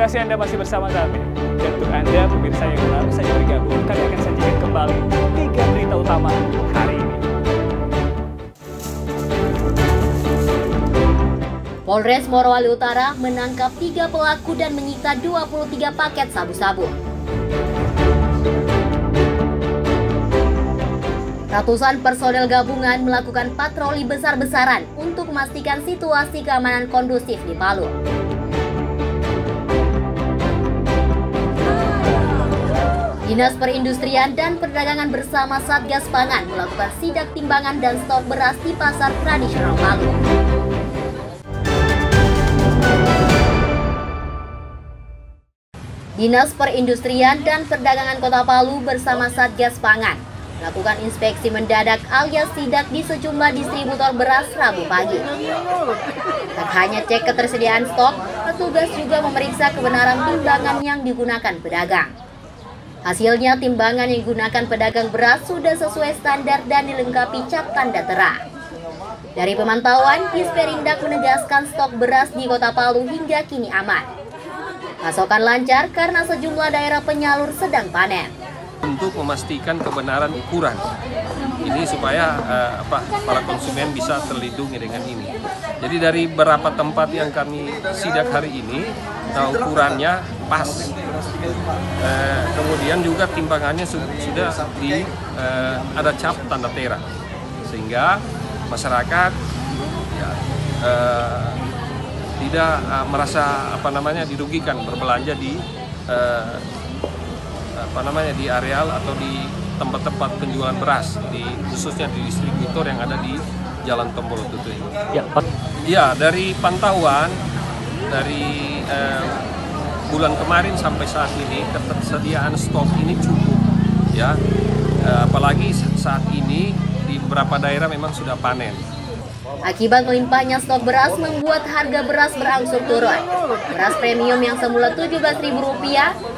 kasih Anda masih bersama kami. Dan untuk Anda, pemirsa yang baru saja bergabung, kami akan sajikan kembali 3 berita utama hari ini. Polres Morowali Utara menangkap 3 pelaku dan menyita 23 paket sabu-sabu. Ratusan personel gabungan melakukan patroli besar-besaran untuk memastikan situasi keamanan kondusif di Palu. Dinas Perindustrian dan Perdagangan bersama Satgas Pangan melakukan sidak timbangan dan stok beras di pasar tradisional Palu. Dinas Perindustrian dan Perdagangan Kota Palu bersama Satgas Pangan melakukan inspeksi mendadak alias sidak di sejumlah distributor beras Rabu pagi. Tak hanya cek ketersediaan stok, petugas juga memeriksa kebenaran timbangan yang digunakan pedagang. Hasilnya, timbangan yang digunakan pedagang beras sudah sesuai standar dan dilengkapi cap tanda tera. Dari pemantauan, Disperindak menegaskan stok beras di Kota Palu hingga kini aman. Pasokan lancar karena sejumlah daerah penyalur sedang panen. Untuk memastikan kebenaran ukuran ini supaya para konsumen bisa terlindungi dengan ini. Jadi dari beberapa tempat yang kami sidak hari ini, ukurannya pas. Kemudian juga timbangannya sudah ada cap tanda tera, sehingga masyarakat tidak merasa dirugikan berbelanja di di areal atau di tempat-tempat penjualan beras, khususnya di distributor yang ada di Jalan Tombolo Tutu ini. Ya, dari pantauan dari bulan kemarin sampai saat ini ketersediaan stok ini cukup, ya. Apalagi saat ini di beberapa daerah memang sudah panen. Akibat melimpahnya stok beras membuat harga beras berangsur turun. Beras premium yang semula Rp17.000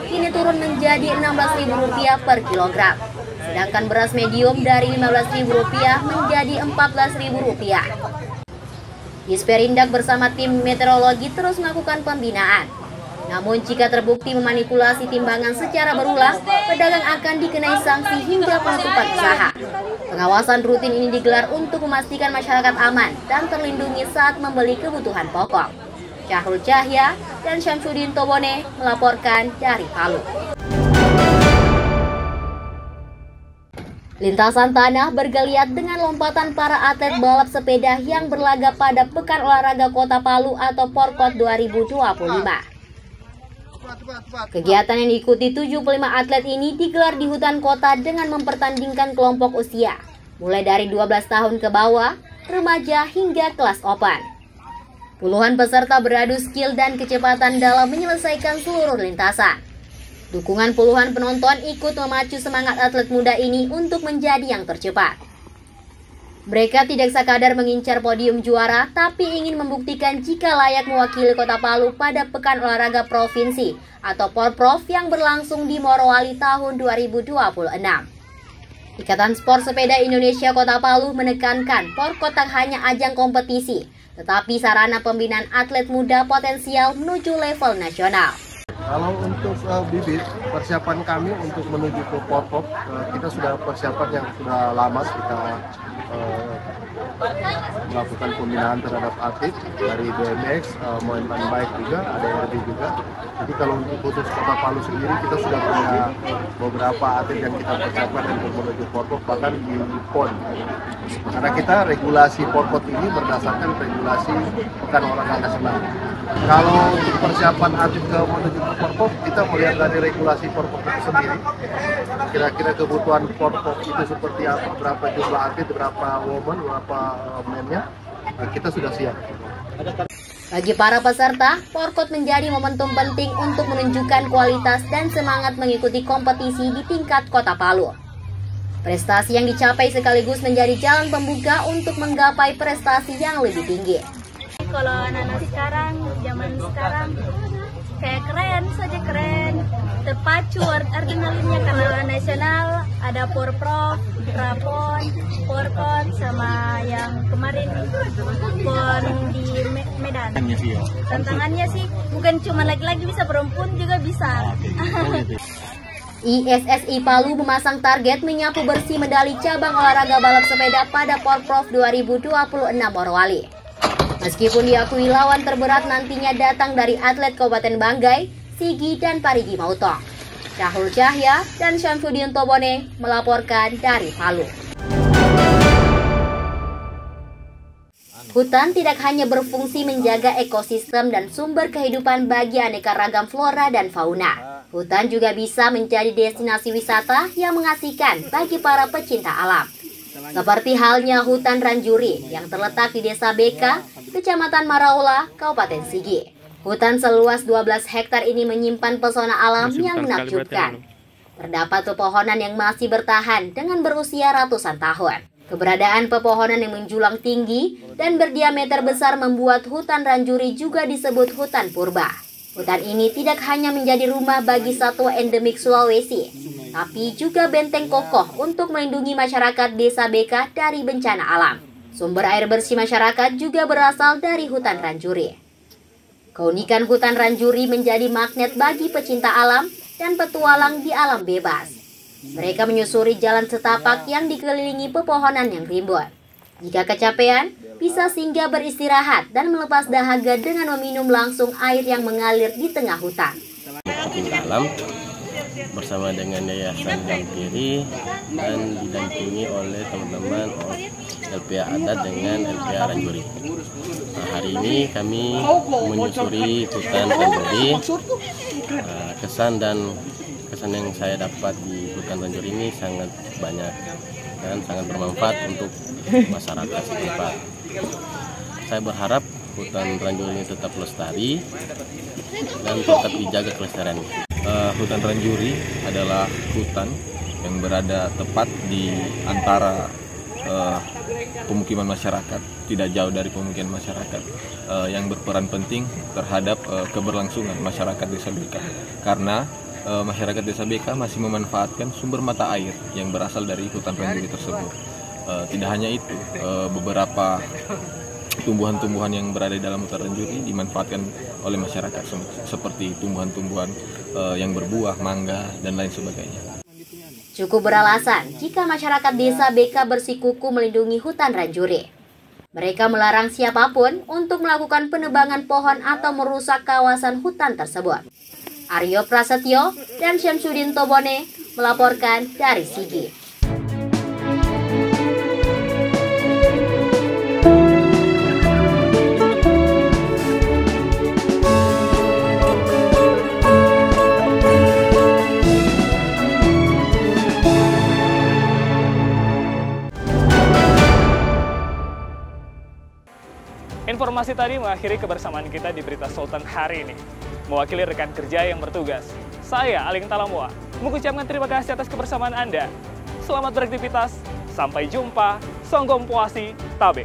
kini turun menjadi Rp16.000 per kilogram. Sedangkan beras medium dari Rp15.000 menjadi Rp14.000. Disperindak bersama tim meteorologi terus melakukan pembinaan. Namun jika terbukti memanipulasi timbangan secara berulang, pedagang akan dikenai sanksi hingga penutupan usaha. Pengawasan rutin ini digelar untuk memastikan masyarakat aman dan terlindungi saat membeli kebutuhan pokok. Syahrul Cahya dan Syamsuddin Tobone melaporkan dari Palu. Lintasan tanah bergeliat dengan lompatan para atlet balap sepeda yang berlaga pada Pekan Olahraga Kota Palu atau Porkot 2025. Kegiatan yang diikuti 75 atlet ini digelar di hutan kota dengan mempertandingkan kelompok usia, mulai dari 12 tahun ke bawah, remaja hingga kelas open. Puluhan peserta beradu skill dan kecepatan dalam menyelesaikan seluruh lintasan. Dukungan puluhan penonton ikut memacu semangat atlet muda ini untuk menjadi yang tercepat. Mereka tidak sekadar mengincar podium juara, tapi ingin membuktikan jika layak mewakili Kota Palu pada Pekan Olahraga Provinsi atau Porprov yang berlangsung di Morowali tahun 2026. Ikatan Sport Sepeda Indonesia Kota Palu menekankan Porkot tak hanya ajang kompetisi, tetapi sarana pembinaan atlet muda potensial menuju level nasional. Kalau untuk bibit, persiapan kami untuk menuju ke Porprov, kita sudah persiapan yang sudah lama, kita melakukan pembinaan terhadap atlet dari BMX, mountain bike juga, ada RB juga. Jadi kalau untuk khusus Kota Palu sendiri, kita sudah punya beberapa atlet yang kita persiapkan untuk menuju Porprov, bahkan di PON. Karena kita regulasi Porprov ini berdasarkan regulasi Pekan Olahraga Nasional. Kalau untuk persiapan atlet ke menuju ke Porprov, kita melihat dari regulasi Porprov itu sendiri. Kira-kira kebutuhan Porprov itu seperti apa, berapa jumlah atlet, berapa woman, berapa men-nya, kita sudah siap. Bagi para peserta, Porkot menjadi momentum penting untuk menunjukkan kualitas dan semangat mengikuti kompetisi di tingkat Kota Palu. Prestasi yang dicapai sekaligus menjadi jalan pembuka untuk menggapai prestasi yang lebih tinggi. Kalau anak-anak sekarang, zaman sekarang, kayak keren saja, keren, terpacu adrenalinnya karena nasional, ada Porprov, Rapon, Porkot, sama yang kemarin PON di Medan. Tantangannya sih bukan cuma laki-laki bisa, perempuan juga bisa. ISSI Palu memasang target menyapu bersih medali cabang olahraga balap sepeda pada Porprov 2026 Morowali. Meskipun diakui lawan terberat nantinya datang dari atlet Kabupaten Banggai, Sigi dan Parigi Mautong. Syahul Cahya dan Syamsuddin Tobone melaporkan dari Palu. Hutan tidak hanya berfungsi menjaga ekosistem dan sumber kehidupan bagi aneka ragam flora dan fauna. Hutan juga bisa menjadi destinasi wisata yang mengasihkan bagi para pecinta alam. Seperti halnya hutan Ranjuri yang terletak di Desa Beka, Kecamatan Maraola, Kabupaten Sigi. Hutan seluas 12 hektar ini menyimpan pesona alam yang menakjubkan. Terdapat pepohonan yang masih bertahan dengan berusia ratusan tahun. Keberadaan pepohonan yang menjulang tinggi dan berdiameter besar membuat hutan Ranjuri juga disebut hutan purba. Hutan ini tidak hanya menjadi rumah bagi satwa endemik Sulawesi, tapi juga benteng kokoh untuk melindungi masyarakat Desa Beka dari bencana alam. Sumber air bersih masyarakat juga berasal dari hutan Ranjuri. Keunikan hutan Ranjuri menjadi magnet bagi pecinta alam dan petualang di alam bebas. Mereka menyusuri jalan setapak yang dikelilingi pepohonan yang rimbun. Jika kecapean, bisa singgah beristirahat dan melepas dahaga dengan meminum langsung air yang mengalir di tengah hutan. Pecinta alam bersama dengan Yayasan Dampiri dan didampingi oleh teman-teman LPA Adat dengan LPA Ranjuri. Nah, hari ini kami menyusuri hutan Ranjuri. Kesan yang saya dapat di hutan Ranjuri ini sangat banyak dan sangat bermanfaat untuk masyarakat setempat. Saya berharap hutan Ranjuri ini tetap lestari dan tetap dijaga kelestariannya. Hutan Ranjuri adalah hutan yang berada tepat di antara pemukiman masyarakat, tidak jauh dari pemukiman masyarakat, yang berperan penting terhadap keberlangsungan masyarakat Desa Beka. Karena masyarakat Desa Beka masih memanfaatkan sumber mata air yang berasal dari hutan Ranjuri tersebut. Tidak hanya itu, beberapa tumbuhan-tumbuhan yang berada di dalam hutan Ranjuri dimanfaatkan oleh masyarakat seperti tumbuhan-tumbuhan yang berbuah, mangga, dan lain sebagainya. Cukup beralasan jika masyarakat Desa Beka bersikukuh melindungi hutan Ranjuri. Mereka melarang siapapun untuk melakukan penebangan pohon atau merusak kawasan hutan tersebut. Aryo Prasetyo dan Syamsuddin Tobone melaporkan dari Sigi. Informasi tadi mengakhiri kebersamaan kita di Berita Sultan hari ini. Mewakili rekan kerja yang bertugas, saya Aling Talamoa mengucapkan terima kasih atas kebersamaan Anda. Selamat beraktivitas, sampai jumpa, Songgom Puasi, Tabe.